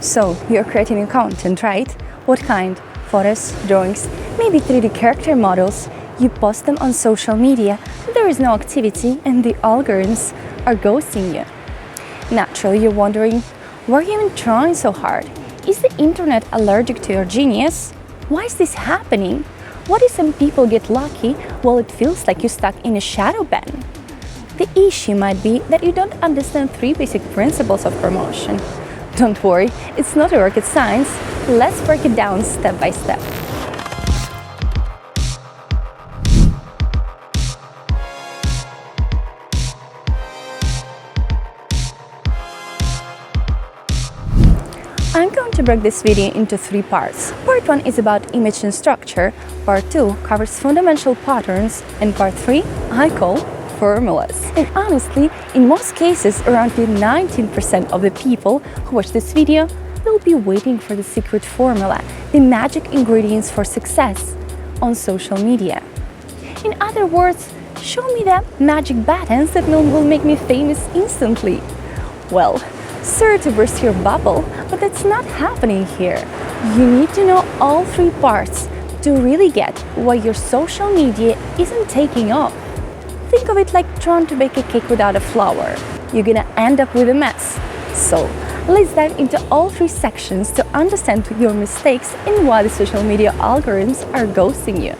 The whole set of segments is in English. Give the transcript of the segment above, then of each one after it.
So, you're creating new content, right? What kind? Photos, drawings, maybe 3D character models. You post them on social media, there is no activity and the algorithms are ghosting you. Naturally, you're wondering, why are you even trying so hard? Is the internet allergic to your genius? Why is this happening? What if some people get lucky while it feels like you're stuck in a shadow ban? The issue might be that you don't understand 3 basic principles of promotion. Don't worry, it's not a rocket science. Let's break it down step by step. I'm going to break this video into 3 parts. Part 1 is about image and structure, Part 2 covers fundamental patterns, and Part 3 I call formulas. And honestly, in most cases, around 19% of the people who watch this video will be waiting for the secret formula, the magic ingredients for success on social media. In other words, show me the magic buttons that will make me famous instantly. Well, sorry to burst your bubble, but that's not happening here. You need to know all 3 parts to really get why your social media isn't taking off. Think of it like trying to bake a cake without a flour. You're gonna end up with a mess. So, let's dive into all 3 sections to understand your mistakes and why the social media algorithms are ghosting you.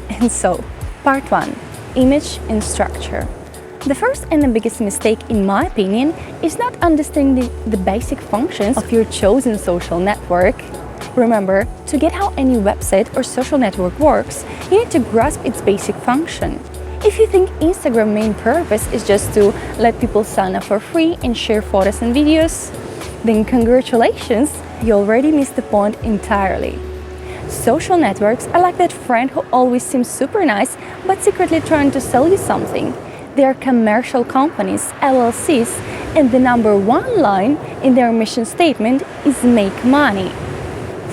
And so, Part 1. Image and structure. The first and the biggest mistake, in my opinion, is not understanding the basic functions of your chosen social network. Remember, to get how any website or social network works, you need to grasp its basic function. If you think Instagram's main purpose is just to let people sign up for free and share photos and videos, then congratulations, you already missed the point entirely. Social networks are like that friend who always seems super nice but secretly trying to sell you something. They are commercial companies, LLCs, and the number 1 line in their mission statement is make money.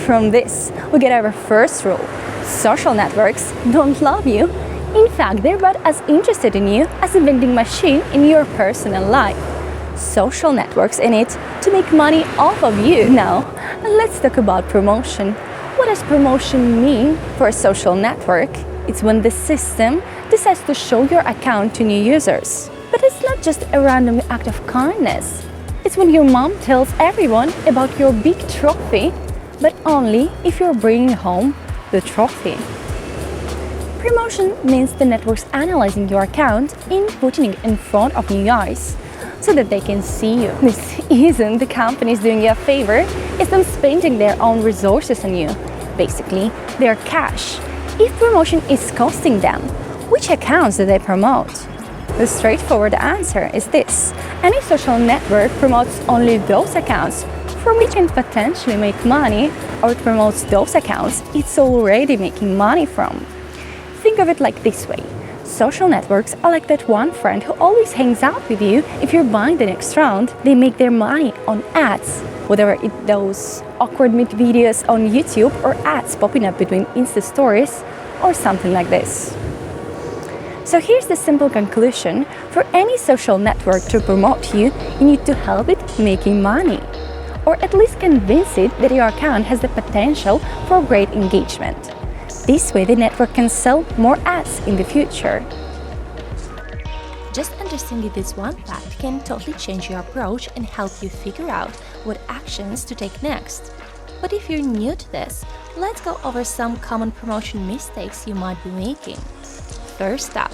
From this, we get our first rule. Social networks don't love you. In fact, they're about as interested in you as a vending machine in your personal life. Social networks in it to make money off of you. Now, let's talk about promotion. What does promotion mean for a social network? It's when the system decides to show your account to new users. But it's not just a random act of kindness. It's when your mom tells everyone about your big trophy, but only if you're bringing home the trophy. Promotion means the networks analyzing your account and putting it in front of new eyes so that they can see you. This isn't the companies doing you a favor, it's them spending their own resources on you. Basically, their cash. If promotion is costing them, which accounts do they promote? The straightforward answer is this. Any social network promotes only those accounts from which it can potentially make money, or it promotes those accounts it's already making money from. Think of it like this way. Social networks are like that one friend who always hangs out with you if you're buying the next round. They make their money on ads, whether it's those awkward meet videos on YouTube or ads popping up between Insta stories or something like this. So here's the simple conclusion. For any social network to promote you, you need to help it making money, or at least convince it that your account has the potential for great engagement. This way, the network can sell more ads in the future. Just understanding this one fact can totally change your approach and help you figure out what actions to take next. But if you're new to this, let's go over some common promotion mistakes you might be making. First up,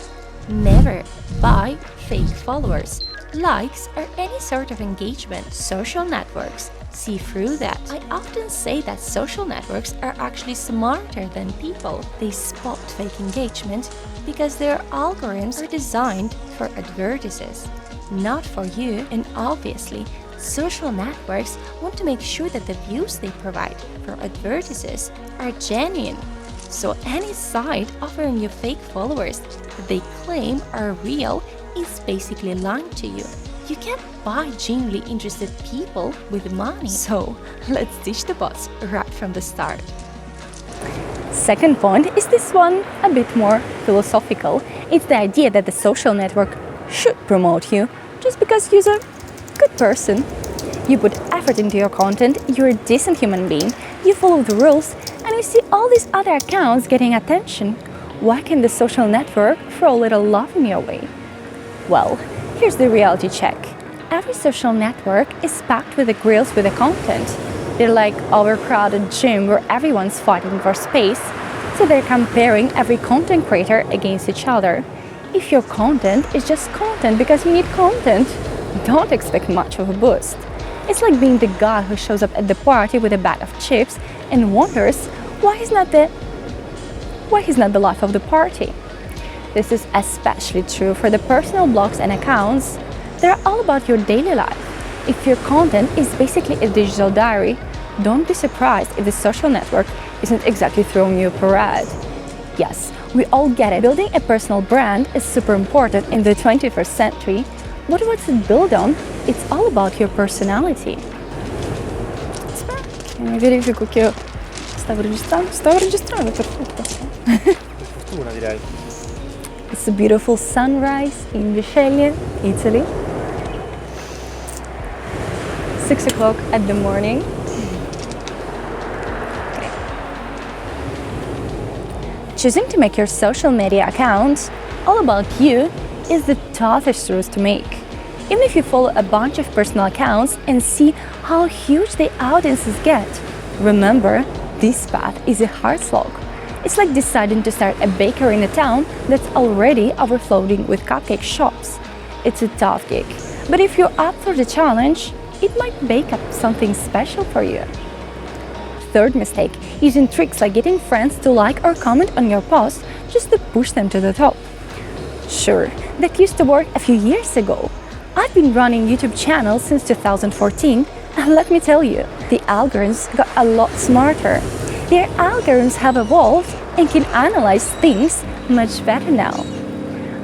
never buy fake followers, likes, or any sort of engagement. Social networks see through that. I often say that social networks are actually smarter than people. They spot fake engagement because their algorithms are designed for advertisers, not for you. And obviously, social networks want to make sure that the views they provide for advertisers are genuine. So any site offering you fake followers that they claim are real is basically lying to you. You can't buy genuinely interested people with money. So let's teach the bots right from the start. Second point is this one a bit more philosophical. It's the idea that the social network should promote you, just because you're a good person. You put effort into your content, you're a decent human being, you follow the rules, and you see all these other accounts getting attention. Why can't the social network throw a little love in your way? Well, here's the reality check. Every social network is packed with the grills with the content. They're like overcrowded gym where everyone's fighting for space, so they're comparing every content creator against each other. If your content is just content because you need content, don't expect much of a boost. It's like being the guy who shows up at the party with a bag of chips and wonders why he's not the life of the party. This is especially true for the personal blogs and accounts. They're all about your daily life. If your content is basically a digital diary, don't be surprised if the social network isn't exactly throwing you a parade. Yes, we all get it. Building a personal brand is super important in the 21st century, but what's it built on? It's all about your personality. Mi verifico che stavo registrando, perfetto. Fortuna, direi. It's a beautiful sunrise in Bisceglie, Italy. 6 o'clock at the morning. Okay. Choosing to make your social media account all about you is the toughest choice to make. Even if you follow a bunch of personal accounts and see how huge the audiences get, remember, this path is a hard slog. It's like deciding to start a bakery in a town that's already overflowing with cupcake shops. It's a tough gig, but if you're up for the challenge, it might bake up something special for you. Third mistake, using tricks like getting friends to like or comment on your post just to push them to the top. Sure, that used to work a few years ago. I've been running YouTube channels since 2014, and let me tell you, the algorithms got a lot smarter. Their algorithms have evolved and can analyze things much better now.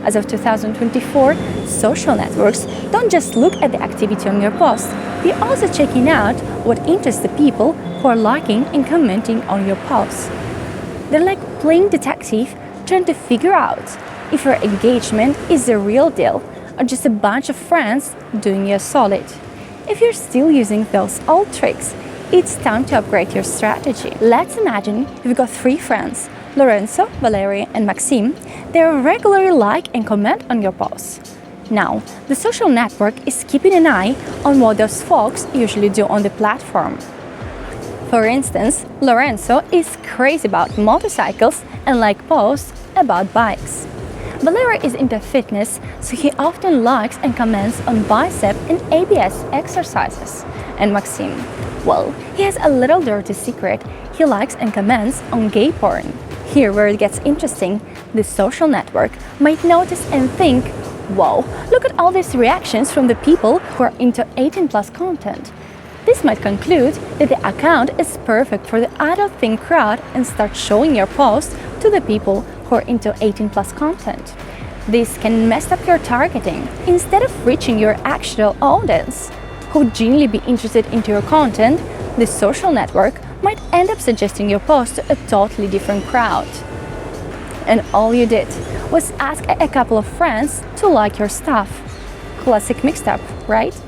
As of 2024, social networks don't just look at the activity on your post, they're also checking out what interests the people who are liking and commenting on your posts. They're like playing detective, trying to figure out if your engagement is the real deal or just a bunch of friends doing you a solid. If you're still using those old tricks, it's time to upgrade your strategy. Let's imagine you've got 3 friends, Lorenzo, Valeria, and Maxime. They regularly like and comment on your posts. Now, the social network is keeping an eye on what those folks usually do on the platform. For instance, Lorenzo is crazy about motorcycles and likes posts about bikes. Valeria is into fitness, so he often likes and comments on bicep and ABS exercises. And Maxime, well, he has a little dirty secret. He likes and comments on gay porn. Here where it gets interesting, the social network might notice and think, wow, look at all these reactions from the people who are into 18+ content. This might conclude that the account is perfect for the adult thing crowd and start showing your post to the people who are into 18+ content. This can mess up your targeting. Instead of reaching your actual audience, who would genuinely be interested into your content, the social network might end up suggesting your post to a totally different crowd. And all you did was ask a couple of friends to like your stuff. Classic mixed up, right?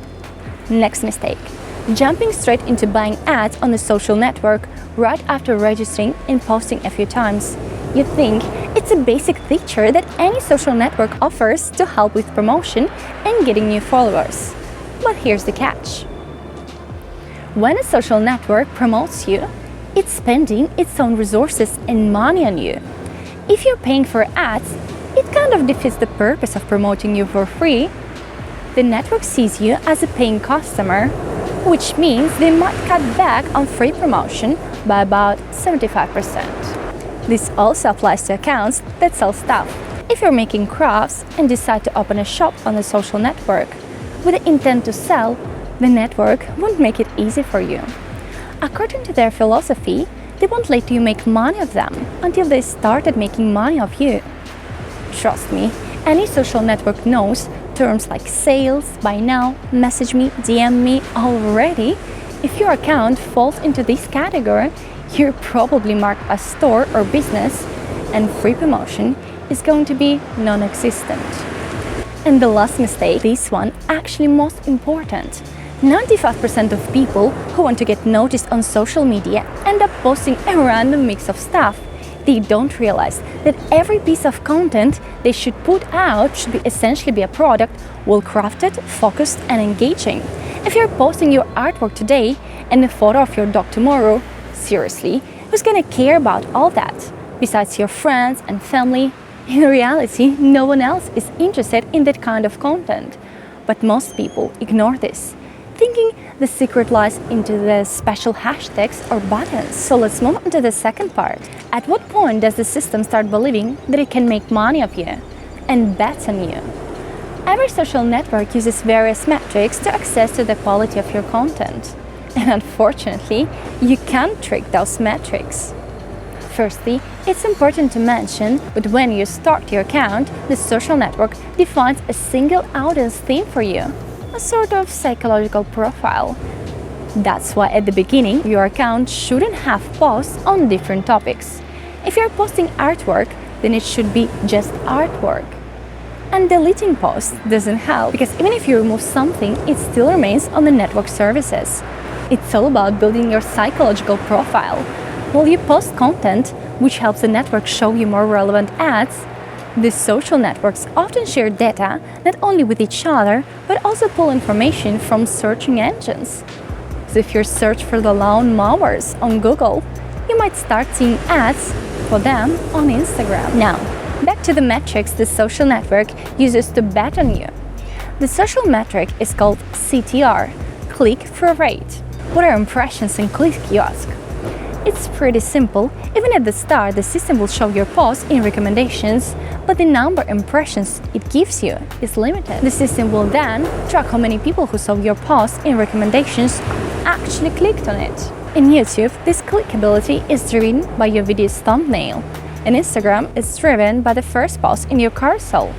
Next mistake. Jumping straight into buying ads on the social network right after registering and posting a few times. You think it's a basic feature that any social network offers to help with promotion and getting new followers. But here's the catch. When a social network promotes you, it's spending its own resources and money on you. If you're paying for ads, it kind of defeats the purpose of promoting you for free. The network sees you as a paying customer, which means they might cut back on free promotion by about 75%. This also applies to accounts that sell stuff. If you're making crafts and decide to open a shop on the social network with the intent to sell, the network won't make it easy for you. According to their philosophy, they won't let you make money of them until they started making money of you. Trust me, any social network knows terms like sales, buy now, message me, DM me already. If your account falls into this category, you're probably marked as store or business, and free promotion is going to be non-existent. And the last mistake, this one actually most important. 95% of people who want to get noticed on social media end up posting a random mix of stuff. They don't realize that every piece of content they should put out should essentially be a product, well crafted, focused and engaging. If you're posting your artwork today and a photo of your dog tomorrow, seriously, who's gonna care about all that? Besides your friends and family, in reality, no one else is interested in that kind of content. But most people ignore this, thinking the secret lies into the special hashtags or buttons. So let's move on to the second part. At what point does the system start believing that it can make money of you and bets on you? Every social network uses various metrics to access to the quality of your content. And unfortunately, you can't trick those metrics. Firstly, it's important to mention that when you start your account, the social network defines a single audience theme for you, a sort of psychological profile. That's why at the beginning, your account shouldn't have posts on different topics. If you're posting artwork, then it should be just artwork. And deleting posts doesn't help, because even if you remove something, it still remains on the network services. It's all about building your psychological profile. While you post content, which helps the network show you more relevant ads, these social networks often share data not only with each other, but also pull information from searching engines. So if you search for the lawn mowers on Google, you might start seeing ads for them on Instagram. Now, back to the metrics the social network uses to bet on you. The social metric is called CTR, click-through rate. What are impressions and clicks, you ask? It's pretty simple. Even at the start, the system will show your post in recommendations, but the number of impressions it gives you is limited. The system will then track how many people who saw your post in recommendations actually clicked on it. In YouTube, this clickability is driven by your video's thumbnail. In Instagram, it's driven by the first post in your carousel.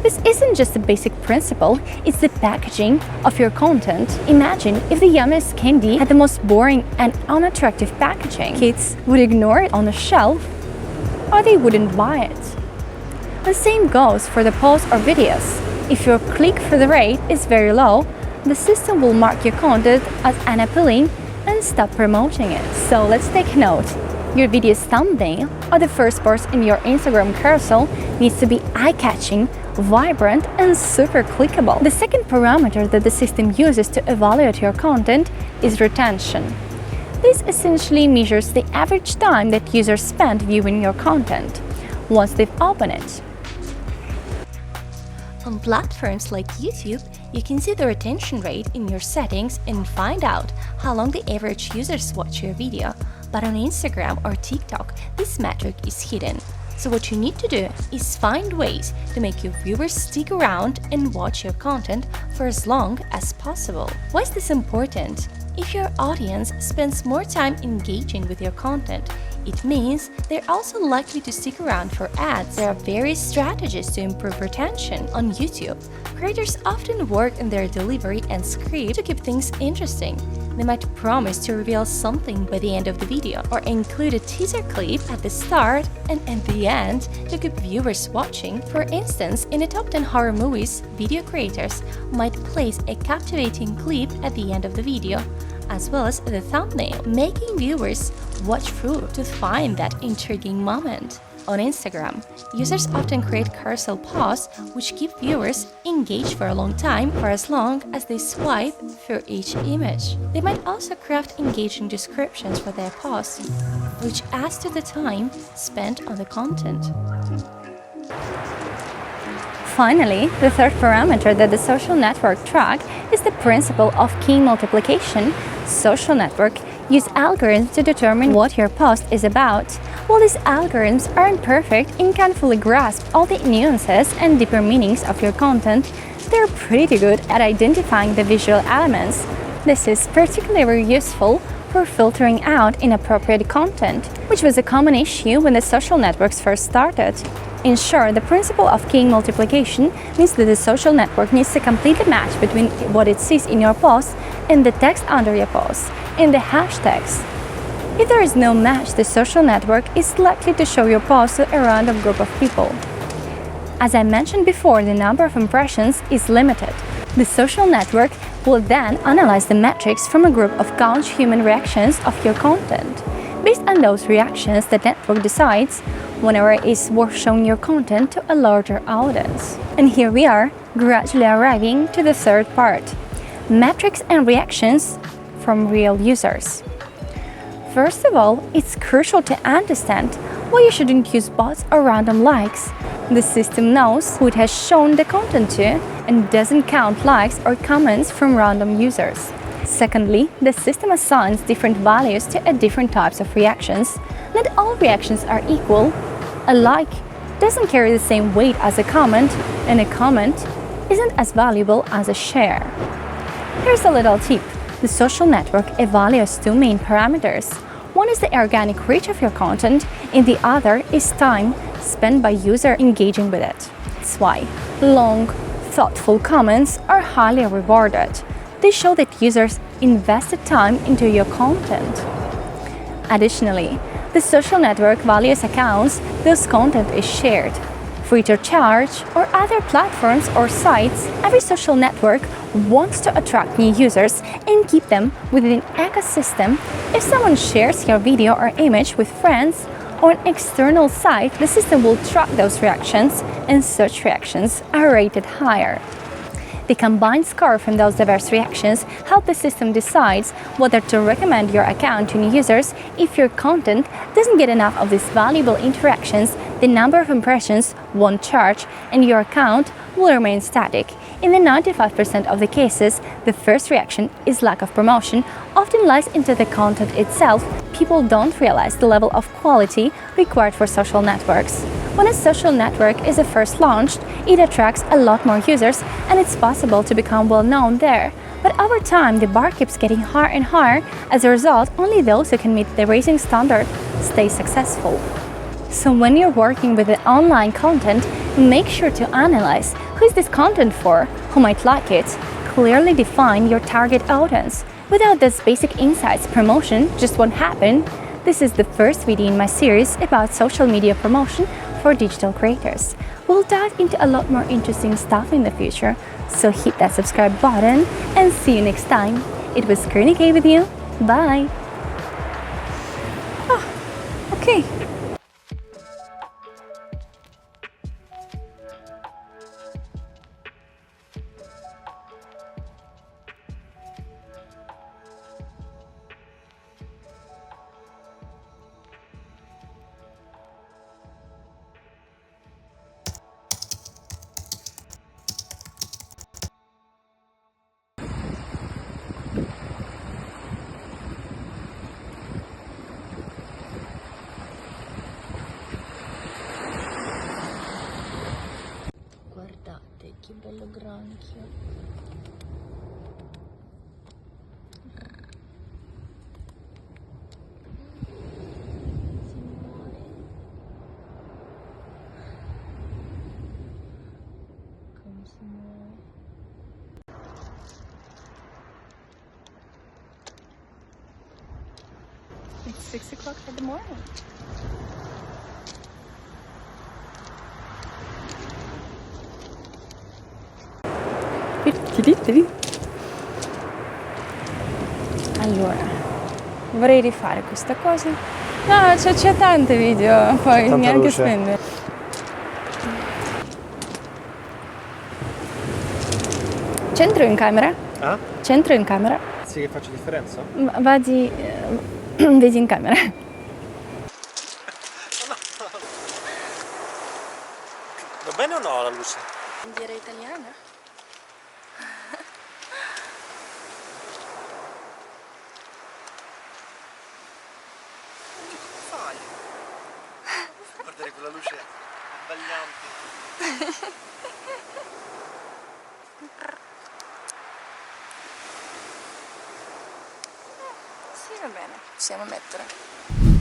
This isn't just a basic principle, it's the packaging of your content. Imagine if the yummiest candy had the most boring and unattractive packaging. Kids would ignore it on the shelf, or they wouldn't buy it. The same goes for the posts or videos. If your click-through rate is very low, the system will mark your content as unappealing and stop promoting it. So let's take note. Your video's thumbnail or the first post in your Instagram carousel needs to be eye-catching, vibrant and super clickable. The second parameter that the system uses to evaluate your content is retention. This essentially measures the average time that users spend viewing your content once they've opened it. On platforms like YouTube, you can see the retention rate in your settings and find out how long the average users watch your video. But on Instagram or TikTok, this metric is hidden. So what you need to do is find ways to make your viewers stick around and watch your content for as long as possible. Why is this important? If your audience spends more time engaging with your content, it means they're also likely to stick around for ads. There are various strategies to improve retention on YouTube. Creators often work on their delivery and script to keep things interesting. They might promise to reveal something by the end of the video, or include a teaser clip at the start and at the end to keep viewers watching. For instance, in the top 10 horror movies, video creators might place a captivating clip at the end of the video, as well as the thumbnail, making viewers watch through to find that intriguing moment. On Instagram, users often create carousel posts which keep viewers engaged for a long time or as long as they swipe through each image. They might also craft engaging descriptions for their posts, which adds to the time spent on the content. Finally, the third parameter that the social network tracks is the principle of key multiplication. Social networks use algorithms to determine what your post is about. While these algorithms are imperfect and can't fully grasp all the nuances and deeper meanings of your content, they're pretty good at identifying the visual elements. This is particularly useful for filtering out inappropriate content, which was a common issue when the social networks first started. In short, the principle of key multiplication means that the social network needs to completely match between what it sees in your post and the text under your post, and the hashtags. If there is no match, the social network is likely to show your post to a random group of people. As I mentioned before, the number of impressions is limited. The social network will then analyze the metrics from a group of count human reactions of your content. Based on those reactions, the network decides whenever it is worth showing your content to a larger audience. And here we are, gradually arriving to the third part: metrics and reactions from real users. First of all, it's crucial to understand why you shouldn't use bots or random likes. The system knows who it has shown the content to and doesn't count likes or comments from random users. Secondly, the system assigns different values to different types of reactions. Not all reactions are equal. A like doesn't carry the same weight as a comment, and a comment isn't as valuable as a share. Here's a little tip. The social network evaluates two main parameters. One is the organic reach of your content, and the other is time spent by user engaging with it. That's why long, thoughtful comments are highly rewarded. They show that users invested time into your content. Additionally, the social network values accounts whose content is shared. Free to charge or other platforms or sites, every social network wants to attract new users and keep them within an ecosystem. If someone shares your video or image with friends or an external site, the system will track those reactions, and such reactions are rated higher. The combined score from those diverse reactions help the system decide whether to recommend your account to new users. If your content doesn't get enough of these valuable interactions, the number of impressions won't charge and your account will remain static. In the 95% of the cases, the first reaction is lack of promotion, often lies into the content itself. People don't realize the level of quality required for social networks. When a social network is first launched, it attracts a lot more users and it's possible to become well known there. But over time, the bar keeps getting higher and higher. As a result, only those who can meet the raising standard stay successful. So when you're working with the online content, make sure to analyze who is this content for, who might like it. Clearly define your target audience. Without these basic insights, promotion just won't happen. This is the first video in my series about social media promotion for digital creators. We'll dive into a lot more interesting stuff in the future, so hit that subscribe button and see you next time. It was Karina with you. Bye! Okay. Guardate che bello granchio. Come si muove. It's 6 o'clock in the morning. Allora, vorrei rifare questa cosa. No, c'è tante video, poi tanta neanche luce. spendere. C'entro in camera? Ah? C'entro in camera? Sì, che faccio differenza? Vedi, vedi in camera. Va bene o no la luce? Bandiera italiana? Fai? Guardare quella luce abbagliante. Sì, va bene, possiamo mettere.